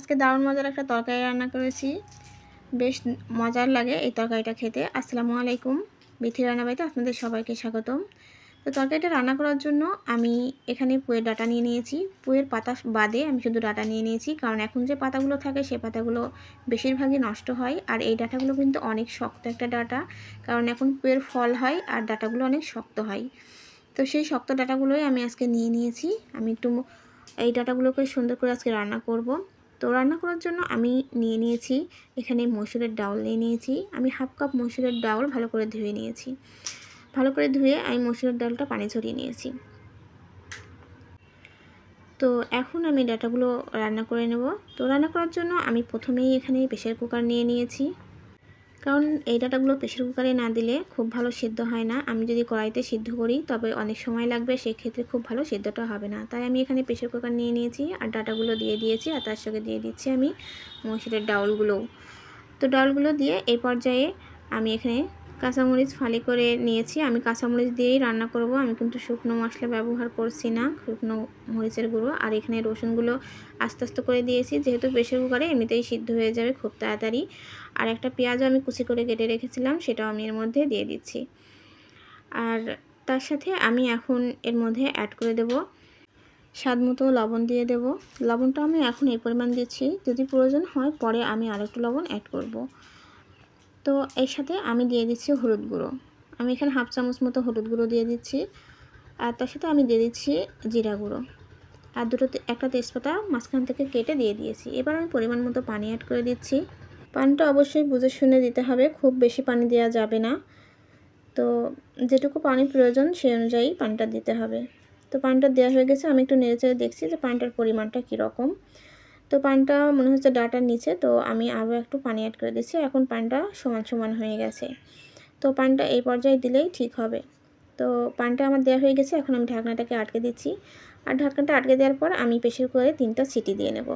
আজকে দারুণ মজার একটা তরকারি রান্না করেছি, বেশ মজার লাগে এই তরকারিটা খেতে। আসসালামু আলাইকুম, বিথি রান্নাবাড়িতে আপনাদের সবাইকে স্বাগতম। তো তরকারিটা রান্না করার জন্য আমি এখানে পুঁয়ের ডাঁটা নিয়ে নিয়েছি। পুঁয়ের পাতা বাদে আমি শুধু ডাঁটা নিয়ে নিয়েছি, কারণ এখন যে পাতাগুলো থাকে সে পাতাগুলো বেশিরভাগই নষ্ট হয়, আর এই ডাঁটাগুলো কিন্তু অনেক শক্ত একটা ডাঁটা, কারণ এখন পুঁয়ের ফল হয় আর ডাঁটাগুলো অনেক শক্ত হয়। তো সেই শক্ত ডাঁটাগুলোই আমি আজকে নিয়ে নিয়েছি। আমি একটু এই ডাঁটাগুলোকে সুন্দর করে আজকে রান্না করব। তো রান্না করার জন্য আমি নিয়ে নিয়েছি এখানে মসুরের ডাউল নিয়ে নিয়েছি। আমি হাফ কাপ মসুরের ডাউল ভালো করে ধুয়ে নিয়েছি। ভালো করে ধুয়ে আমি মসুরের ডালটা পানি ঝরিয়ে নিয়েছি। তো এখন আমি ডাঁটাগুলো রান্না করে নেব। তো রান্না করার জন্য আমি প্রথমেই এখানে প্রেসার কুকার নিয়ে নিয়েছি, কারণ এই ডাঁটাগুলো প্রেসার কুকারে না দিলে খুব ভালো সিদ্ধ হয় না। আমি যদি কড়াইতে সিদ্ধ করি তবে অনেক সময় লাগবে, সেক্ষেত্রে খুব ভালো সিদ্ধটা হবে না। তাই আমি এখানে প্রেসার কুকার নিয়ে নিয়েছি আর ডাঁটাগুলো দিয়ে দিয়েছি, আর তার সঙ্গে দিয়ে দিচ্ছি আমি মসুরের ডাউলগুলোও। তো ডাউলগুলো দিয়ে এই পর্যায়ে আমি এখানে কাঁচামরিচ ফালি করে নিয়েছি। আমি কাঁচামরিচ দিয়েই রান্না করব, আমি কিন্তু শুকনো মশলা ব্যবহার করছি না, শুকনো মরিচের গুঁড়ো। আর এখানে রসুনগুলো আস্তে আস্তে করে দিয়েছি, যেহেতু প্রেসার কুকারে এমনিতেই সিদ্ধ হয়ে যাবে খুব তাড়াতাড়ি। আর একটা পেঁয়াজও আমি কুচি করে কেটে রেখেছিলাম, সেটাও আমি এর মধ্যে দিয়ে দিচ্ছি। আর তার সাথে আমি এখন এর মধ্যে অ্যাড করে দেব স্বাদ মতো লবণ দিয়ে দেব। লবণটা আমি এখন এই পরিমাণ দিচ্ছি, যদি প্রয়োজন হয় পরে আমি আর একটু লবণ অ্যাড করব। তো এর সাথে আমি দিয়ে দিচ্ছি হলুদ গুঁড়ো। আমি এখানে হাফ চামচ মতো হলুদ গুঁড়ো দিয়ে দিচ্ছি, আর তার সাথে আমি দিয়ে দিচ্ছি জিরা গুঁড়ো, আর একটা তেজপাতা মাঝখান থেকে কেটে দিয়ে দিয়েছি। এবার আমি পরিমাণ মতো পানি অ্যাড করে দিচ্ছি। পানিটা অবশ্যই বুঝে শুনে দিতে হবে, খুব বেশি পানি দেওয়া যাবে না। তো যেটুকু পানি প্রয়োজন সেই অনুযায়ী পানিটা দিতে হবে। তো পানিটা দেওয়া হয়ে গেছে, আমি একটু নেড়েচেড়ে দেখছি যে পানিটার পরিমাণটা কীরকম। তো পানিটা মনে হচ্ছে ডাঁটার নিচে, তো আমি আরও একটু পানি অ্যাড করে দিচ্ছি। এখন পানিটা সমান সমান হয়ে গেছে। তো পানিটা এই পর্যায়ে দিলেই ঠিক হবে। তো পানিটা আমার দেওয়া হয়ে গেছে, এখন আমি ঢাকনাটাকে আটকে দিচ্ছি। আর ঢাকনাটা আটকে দেওয়ার পর আমি প্রেসার কুকারে 3টা সিটি দিয়ে নেব।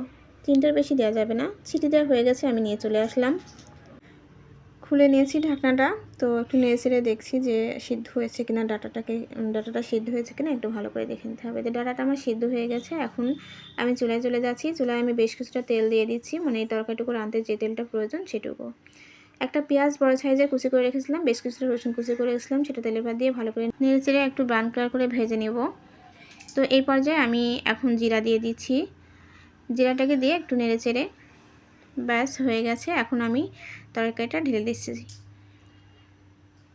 3টার বেশি দেওয়া যাবে না। সিটি দেওয়া হয়ে গেছে, আমি নিয়ে চলে আসলাম। খুলে নিয়েছি ঢাকনাটা। তো একটু নেড়েচেড়ে দেখছি যে সিদ্ধ হয়েছে কিনা, ডাঁটাটা সিদ্ধ হয়েছে কিনা একটু ভালো করে দেখে নিতে হবে। তো ডাঁটাটা আমার সিদ্ধ হয়ে গেছে। এখন আমি চুলায় চলে যাচ্ছি। চুলায় আমি বেশ কিছুটা তেল দিয়ে দিচ্ছি, মানে এই তরকারিটুকু রাঁধতে যে তেলটা প্রয়োজন সেটুকু। একটা পেঁয়াজ বড় সাইজে কুচি করে রেখেছিলাম, বেশ কিছুটা রসুন কুচি করে রেখেছিলাম, সেটা তেলের ভাত দিয়ে ভালো করে নেড়েচেড়ে একটু ব্রাউন কালার করে ভেজে নেব। তো এই পর্যায়ে আমি এখন জিরা দিয়ে দিচ্ছি। জিরাটাকে দিয়ে একটু নেড়েচেড়ে ব্যাস হয়ে গেছে। এখন আমি তরকারিটা ঢেলে দিচ্ছি।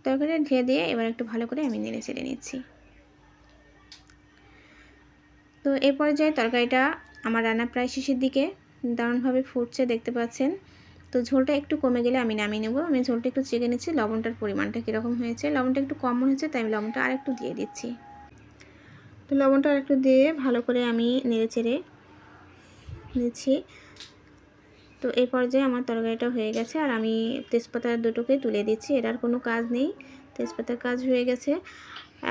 তরকারিটা ঢেলে দিয়ে এবার একটু ভালো করে আমি নেড়ে চেড়ে নিচ্ছি। তো এই পর্যায়ে তরকারিটা আমার রান্না প্রায় শেষের দিকে, দারুণভাবে ফুটছে দেখতে পাচ্ছেন। তো ঝোলটা একটু কমে গেলে আমি নামিয়ে নেব। আমি ঝোলটা একটু চেখে নিচ্ছি লবণটার পরিমাণটা কীরকম হয়েছে। লবণটা একটু কম মনে হচ্ছে, তাই আমি লবণটা আর একটু দিয়ে দিচ্ছি। তো লবণটা আর একটু দিয়ে ভালো করে আমি নেড়ে চেড়ে নিচ্ছি। তো এই পর্যায়ে আমার তরকারিটা হয়ে গেছে, আর আমি তেজপাতা দুটোকে তুলে দিচ্ছি। এটার কোনো কাজ নেই, তেজপাতার কাজ হয়ে গেছে।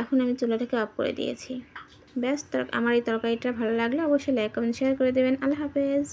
এখন আমি চুলাটাকে অফ করে দিয়েছি। ব্যাস, আমার এই তরকারিটা ভালো লাগলে অবশ্যই লাইক কমেন্ট শেয়ার করে দেবেন। আল্লাহ হাফেজ।